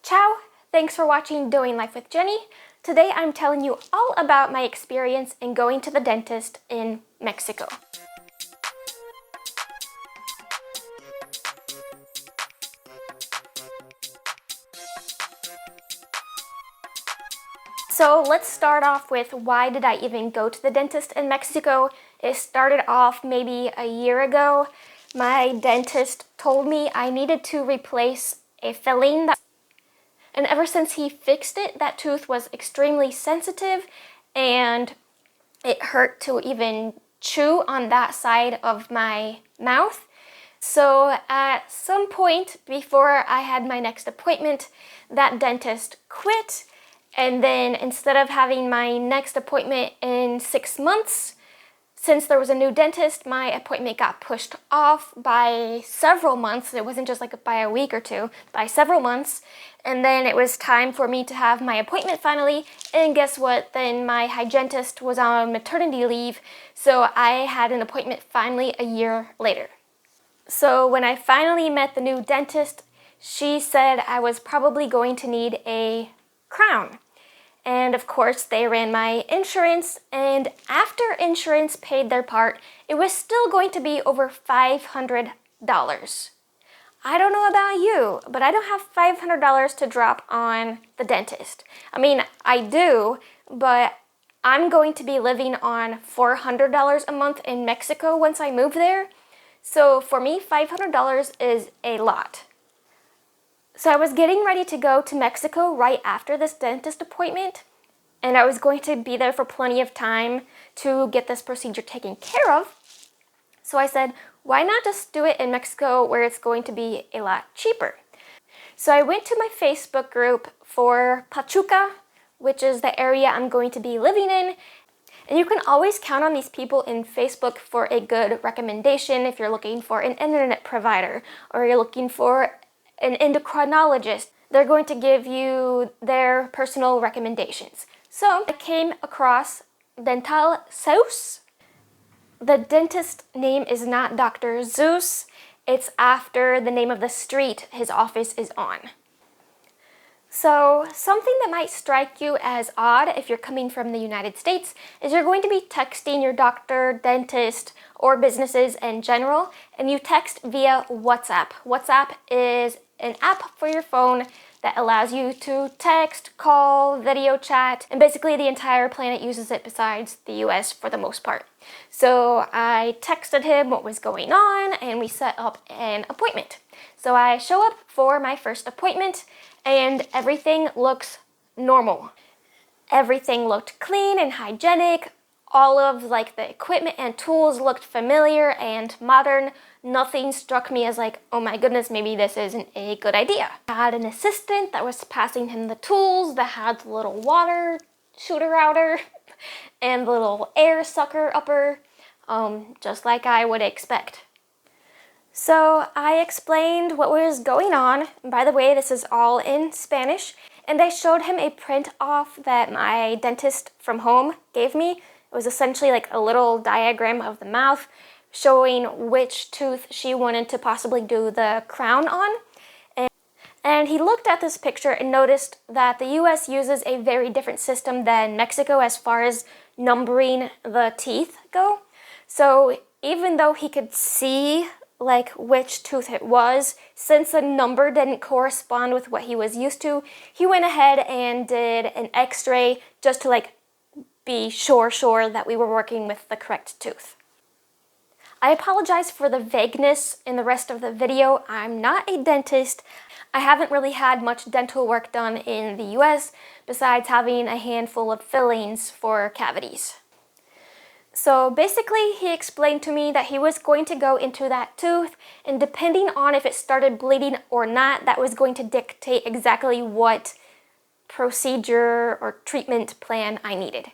Ciao! Thanks for watching Doing Life with Jenny. Today I'm telling you all about my experience in going to the dentist in Mexico. So let's start off with why did I even go to the dentist in Mexico? It started off maybe a year ago. My dentist told me I needed to replace a filling, and ever since he fixed it, that tooth was extremely sensitive and it hurt to even chew on that side of my mouth. So at some point before I had my next appointment, that dentist quit. And then instead of having my next appointment in 6 months, since there was a new dentist, my appointment got pushed off by several months. It wasn't just like by a week or two, by several months. And then it was time for me to have my appointment finally. And guess what? Then my hygienist was on maternity leave. So I had an appointment finally a year later. So when I finally met the new dentist, she said I was probably going to need a crown. And of course, they ran my insurance, and after insurance paid their part, it was still going to be over $500. I don't know about you, but I don't have $500 to drop on the dentist. I mean, I do, but I'm going to be living on $400 a month in Mexico once I move there. So for me, $500 is a lot. So I was getting ready to go to Mexico right after this dentist appointment, and I was going to be there for plenty of time to get this procedure taken care of. So I said, why not just do it in Mexico where it's going to be a lot cheaper? So I went to my Facebook group for Pachuca, which is the area I'm going to be living in. And you can always count on these people in Facebook for a good recommendation if you're looking for an internet provider or you're looking for an endocrinologist. They're going to give you their personal recommendations. So I came across Dental Zeus. The dentist name is not Dr. Zeus. It's after the name of the street his office is on. So something that might strike you as odd if you're coming from the United States is you're going to be texting your doctor, dentist, or businesses in general, and you text via WhatsApp. WhatsApp is an app for your phone that allows you to text, call, video chat, and basically the entire planet uses it besides the US for the most part. So I texted him what was going on and we set up an appointment. So I show up for my first appointment and everything looks normal. Everything looked clean and hygienic. All of the equipment and tools looked familiar and modern. Nothing struck me as like, oh my goodness, maybe this isn't a good idea. I had an assistant that was passing him the tools that had the little water shooter outer and the little air sucker upper, just like I would expect. So I explained what was going on. And by the way, this is all in Spanish. And I showed him a print off that my dentist from home gave me. It was essentially like a little diagram of the mouth showing which tooth she wanted to possibly do the crown on. And he looked at this picture and noticed that the US uses a very different system than Mexico as far as numbering the teeth go. So even though he could see which tooth it was, since the number didn't correspond with what he was used to, he went ahead and did an x-ray just to be sure that we were working with the correct tooth. I apologize for the vagueness in the rest of the video. I'm not a dentist. I haven't really had much dental work done in the US besides having a handful of fillings for cavities. So basically, he explained to me that he was going to go into that tooth, and depending on if it started bleeding or not, that was going to dictate exactly what procedure or treatment plan I needed.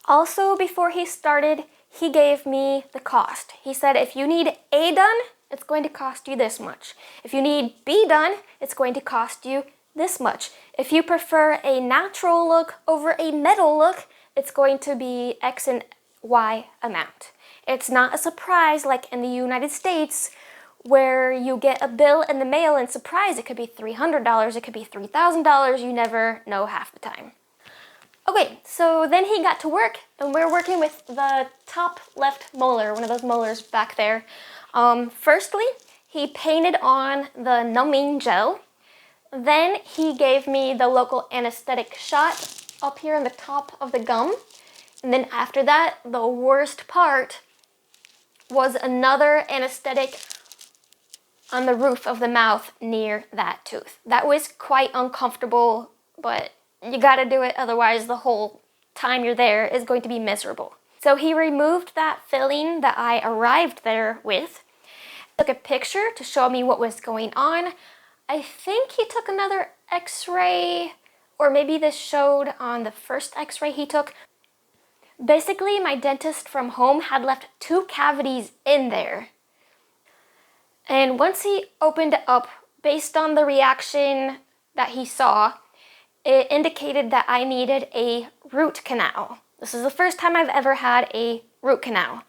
Also, before he started, he gave me the cost. He said, if you need A done, it's going to cost you this much. If you need B done, it's going to cost you this much. If you prefer a natural look over a metal look, it's going to be X and Y amount. It's not a surprise like in the United States where you get a bill in the mail and surprise, it could be $300, it could be $3,000, you never know half the time. Okay, so then he got to work, and we're working with the top left molar, one of those molars back there. Firstly, he painted on the numbing gel. Then he gave me the local anesthetic shot up here on the top of the gum. And then after that, the worst part was another anesthetic on the roof of the mouth near that tooth. That was quite uncomfortable, but you gotta do it, otherwise the whole time you're there is going to be miserable. So he removed that filling that I arrived there with, took a picture to show me what was going on. I think he took another x-ray, or maybe this showed on the first x-ray he took. Basically, my dentist from home had left 2 cavities in there. And once he opened it up, based on the reaction that he saw, it indicated that I needed a root canal. This is the first time I've ever had a root canal.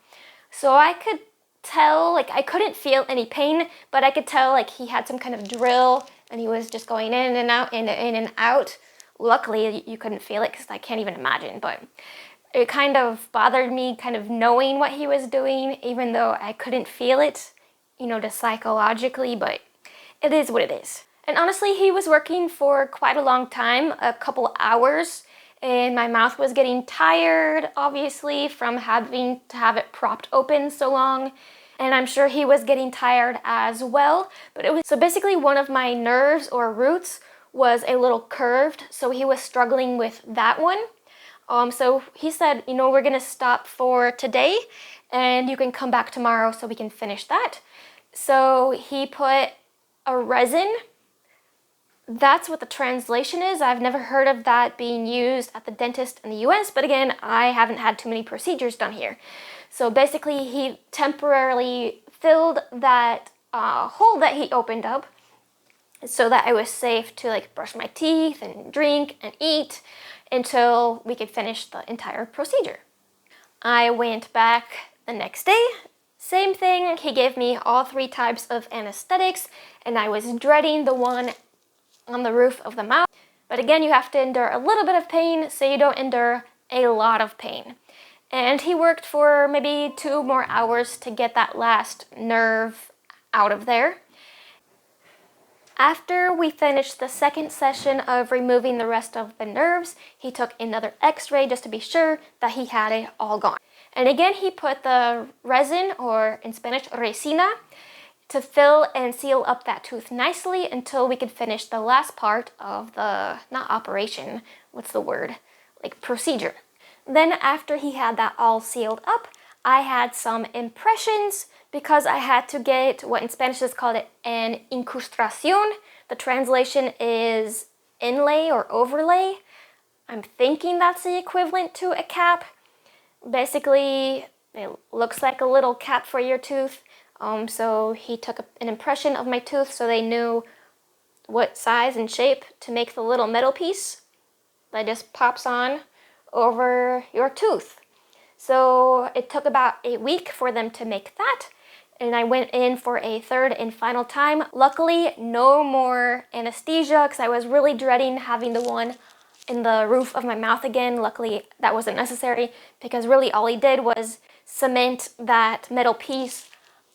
So I could tell, like, I couldn't feel any pain, but I could tell like he had some kind of drill and he was just going in and out, in and out. Luckily, you couldn't feel it because I can't even imagine, but it kind of bothered me kind of knowing what he was doing, even though I couldn't feel it, you know, just psychologically, but it is what it is. And honestly, he was working for quite a long time, a couple hours, and my mouth was getting tired, obviously, from having to have it propped open so long. And I'm sure he was getting tired as well. But it was, so basically one of my nerves or roots was a little curved, so he was struggling with that one. So he said, you know, we're gonna stop for today and you can come back tomorrow so we can finish that. So he put a resin. That's what the translation is. I've never heard of that being used at the dentist in the US, but again, I haven't had too many procedures done here. So basically, he temporarily filled that hole that he opened up so that it was safe to like brush my teeth and drink and eat until we could finish the entire procedure. I went back the next day. Same thing, he gave me all 3 types of anesthetics, and I was dreading the one on the roof of the mouth. But again, you have to endure a little bit of pain so you don't endure a lot of pain. And he worked for maybe 2 more hours to get that last nerve out of there. After we finished the second session of removing the rest of the nerves, he took another x-ray just to be sure that he had it all gone. And again, he put the resin, or in Spanish, resina, to fill and seal up that tooth nicely until we could finish the last part of the, not operation, what's the word, like procedure. Then after he had that all sealed up, I had some impressions because I had to get what in Spanish is called an incrustación. The translation is inlay or overlay. I'm thinking that's the equivalent to a cap. Basically, it looks like a little cap for your tooth. So he took an impression of my tooth so they knew what size and shape to make the little metal piece that just pops on over your tooth. So it took about a week for them to make that, and I went in for a 3rd and final time. Luckily, no more anesthesia because I was really dreading having the one in the roof of my mouth again. Luckily, that wasn't necessary because really all he did was cement that metal piece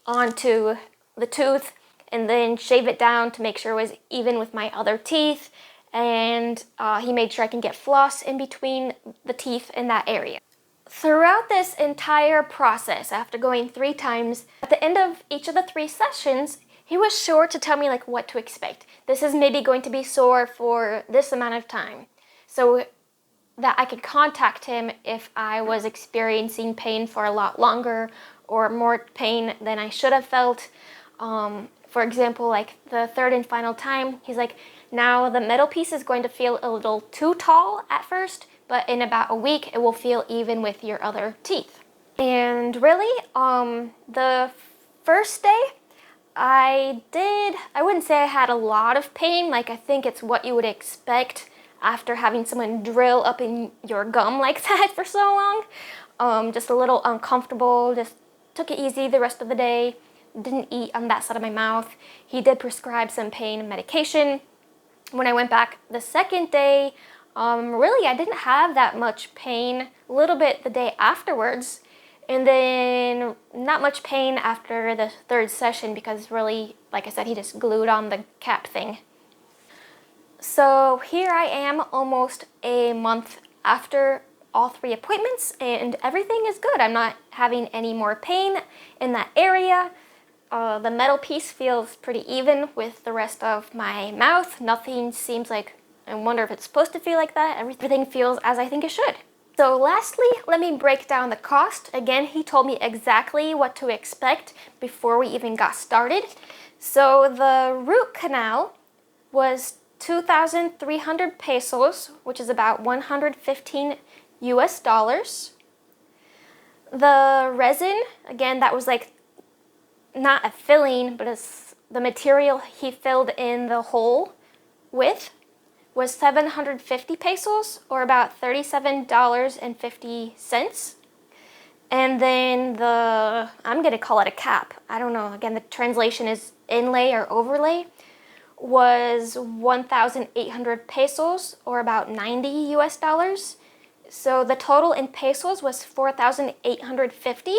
onto the tooth and then shave it down to make sure it was even with my other teeth, and he made sure I can get floss in between the teeth in that area. Throughout this entire process, after going 3 times, at the end of each of the 3 sessions, he was sure to tell me like what to expect. This is maybe going to be sore for this amount of time, so that I could contact him if I was experiencing pain for a lot longer or more pain than I should have felt. For example, like the 3rd and final time, he's like, now the metal piece is going to feel a little too tall at first, but in about a week, it will feel even with your other teeth. And really, the first day, I wouldn't say I had a lot of pain. Like, I think it's what you would expect after having someone drill up in your gum like that for so long. Just a little uncomfortable, just took it easy the rest of the day. didn't eat on that side of my mouth. He did prescribe some pain medication. When I went back the second day, really I didn't have that much pain, a little bit the day afterwards, and then not much pain after the third session because really, like I said, he just glued on the cap thing. So here I am almost a month after all 3 appointments and everything is good. I'm not having any more pain in that area. The metal piece feels pretty even with the rest of my mouth. Nothing seems like, I wonder if it's supposed to feel like that. Everything feels as I think it should. So lastly, let me break down the cost. Again, he told me exactly what to expect before we even got started. So the root canal was 2,300 pesos, which is about 115 US dollars. The resin, again, that was like not a filling, but it's the material he filled in the hole with, was 750 pesos, or about $37.50. And then I'm gonna call it a cap. I don't know, again, the translation is inlay or overlay, was 1,800 pesos, or about 90 US dollars. So the total in pesos was 4,850,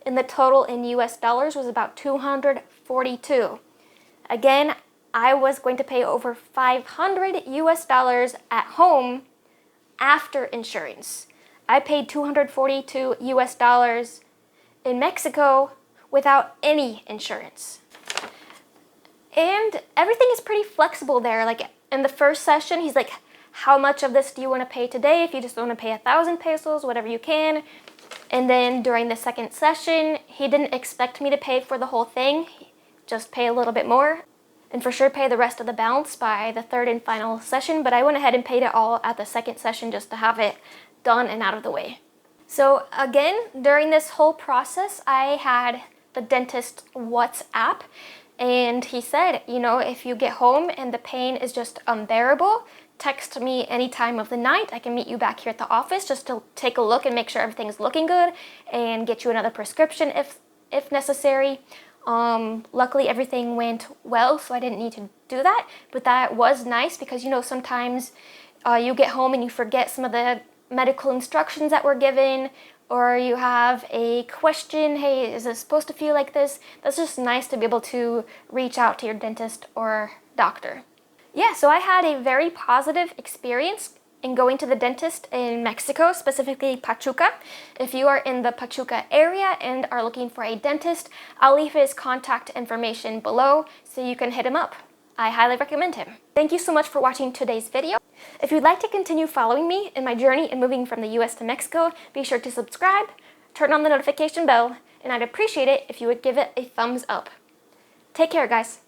and the total in US dollars was about 242. Again, I was going to pay over 500 US dollars at home after insurance. I paid 242 US dollars in Mexico without any insurance. And everything is pretty flexible there. Like in the first session, he's like, how much of this do you want to pay today? If you just want to pay 1,000 pesos, whatever you can. And then during the second session, he didn't expect me to pay for the whole thing, just pay a little bit more, and for sure pay the rest of the balance by the third and final session, but I went ahead and paid it all at the second session just to have it done and out of the way. So again, during this whole process, I had the dentist WhatsApp, and he said, you know, if you get home and the pain is just unbearable, text me any time of the night. I can meet you back here at the office just to take a look and make sure everything's looking good and get you another prescription if necessary. Luckily everything went well, so I didn't need to do that, but that was nice because, you know, sometimes you get home and you forget some of the medical instructions that were given, or you have a question, hey, is it supposed to feel like this? That's just nice to be able to reach out to your dentist or doctor. Yeah, so I had a very positive experience in going to the dentist in Mexico, specifically Pachuca. If you are in the Pachuca area and are looking for a dentist, I'll leave his contact information below so you can hit him up. I highly recommend him. Thank you so much for watching today's video. If you'd like to continue following me in my journey in moving from the US to Mexico, be sure to subscribe, turn on the notification bell, and I'd appreciate it if you would give it a thumbs up. Take care, guys.